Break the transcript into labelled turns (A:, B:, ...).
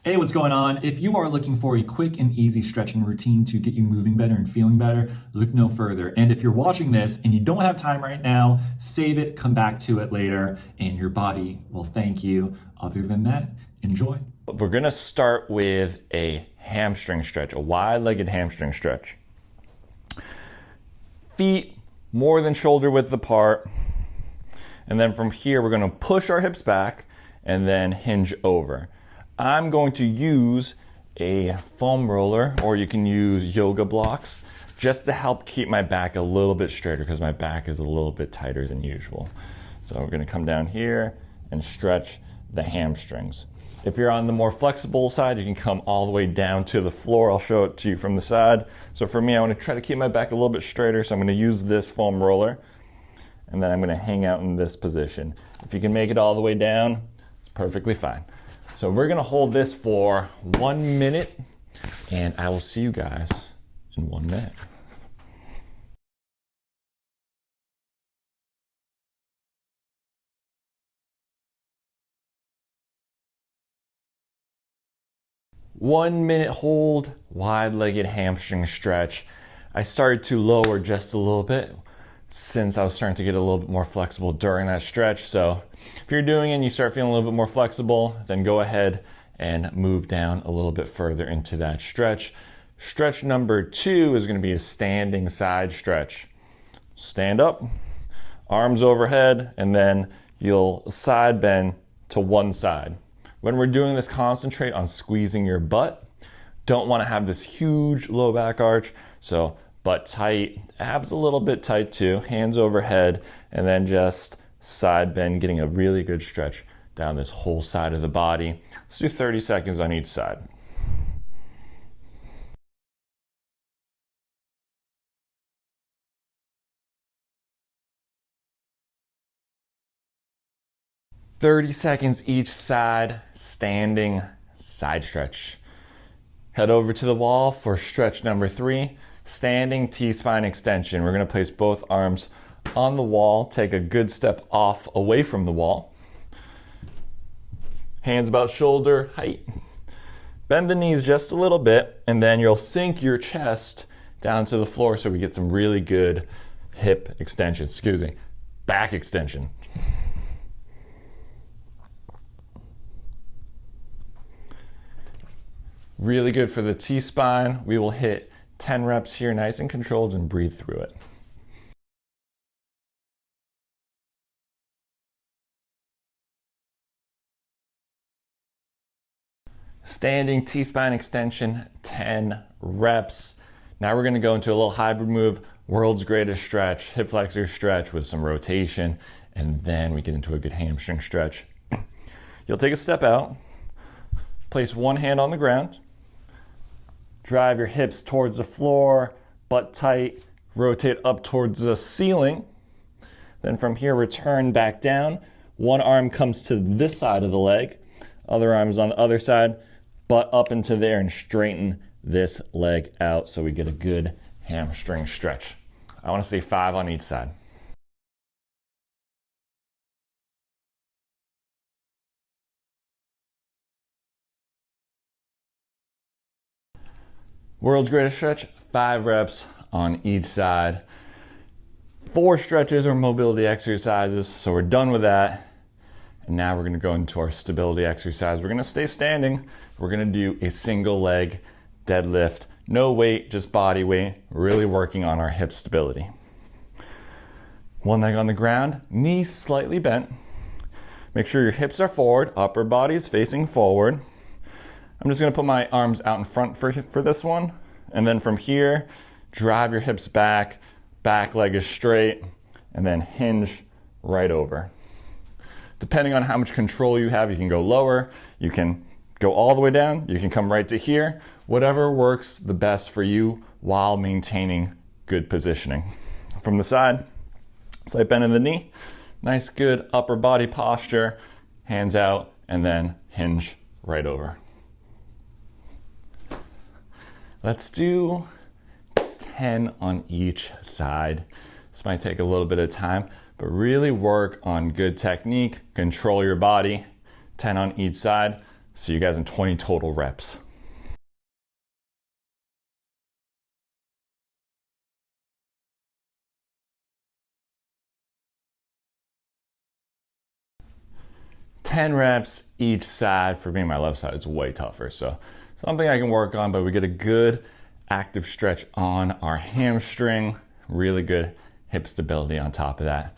A: Hey, what's going on? If you are looking for a quick and easy stretching routine to get you moving better and feeling better, look no further. And if you're watching this and you don't have time right now, save it, come back to it later, and your body will thank you. Other than that, enjoy.
B: We're gonna start with a hamstring stretch, a wide-legged hamstring stretch. Feet more than shoulder width apart. And then from here, we're gonna push our hips back and then hinge over. I'm going to use a foam roller, or you can use yoga blocks, just to help keep my back a little bit straighter because my back is a little bit tighter than usual. So we're gonna come down here and stretch the hamstrings. If you're on the more flexible side, you can come all the way down to the floor. I'll show it to you from the side. So for me, I wanna try to keep my back a little bit straighter, so I'm gonna use this foam roller, and then I'm gonna hang out in this position. If you can make it all the way down, it's perfectly fine. So we're gonna hold this for 1 minute, and I will see you guys in 1 minute. One minute hold, wide-legged hamstring stretch. I started to lower just a little bit since I was starting to get a little bit more flexible during that stretch. So if you're doing it and you start feeling a little bit more flexible, then go ahead and move down a little bit further into that stretch. Stretch number 2 is going to be a standing side stretch. Stand up, arms overhead, and then you'll side bend to one side. When we're doing this, concentrate on squeezing your butt. Don't want to have this huge low back arch, so butt tight, abs a little bit tight too, hands overhead, and then just side bend, getting a really good stretch down this whole side of the body. Let's do 30 seconds on each side. "30 seconds each side, standing side stretch." Head over to the wall for stretch number 3, standing T-spine extension. We're gonna place both arms on the wall, take a good step off away from the wall. Hands about shoulder height. Bend the knees just a little bit, and then you'll sink your chest down to the floor so we get some really good hip extension, back extension. Really good for the T-spine. We will hit 10 reps here, nice and controlled, and breathe through it. Standing T-spine extension, 10 reps. Now we're gonna go into a little hybrid move, world's greatest stretch, hip flexor stretch with some rotation, and then we get into a good hamstring stretch. You'll take a step out, place one hand on the ground, drive your hips towards the floor, butt tight, rotate up towards the ceiling. Then from here, return back down. One arm comes to this side of the leg, other arm is on the other side, butt up into there and straighten this leg out so we get a good hamstring stretch. I wanna say 5 on each side. World's greatest stretch, 5 reps on each side. 4 stretches or mobility exercises, so we're done with that. And now we're gonna go into our stability exercise. We're gonna stay standing. We're gonna do a single leg deadlift. No weight, just body weight. Really working on our hip stability. One leg on the ground, knees slightly bent. Make sure your hips are forward, upper body is facing forward. I'm just gonna put my arms out in front for this one. And then from here, drive your hips back leg is straight, and then hinge right over. Depending on how much control you have, you can go lower, you can go all the way down, you can come right to here. Whatever works the best for you while maintaining good positioning. From the side, slight bend in the knee, nice good upper body posture, hands out, and then hinge right over. Let's do 10 on each side. This might take a little bit of time, but really work on good technique, control your body. 10 on each side. See you guys in 20 total reps. Ten reps each side. For me, my left side is way tougher, so something I can work on, but we get a good active stretch on our hamstring, really good hip stability on top of that.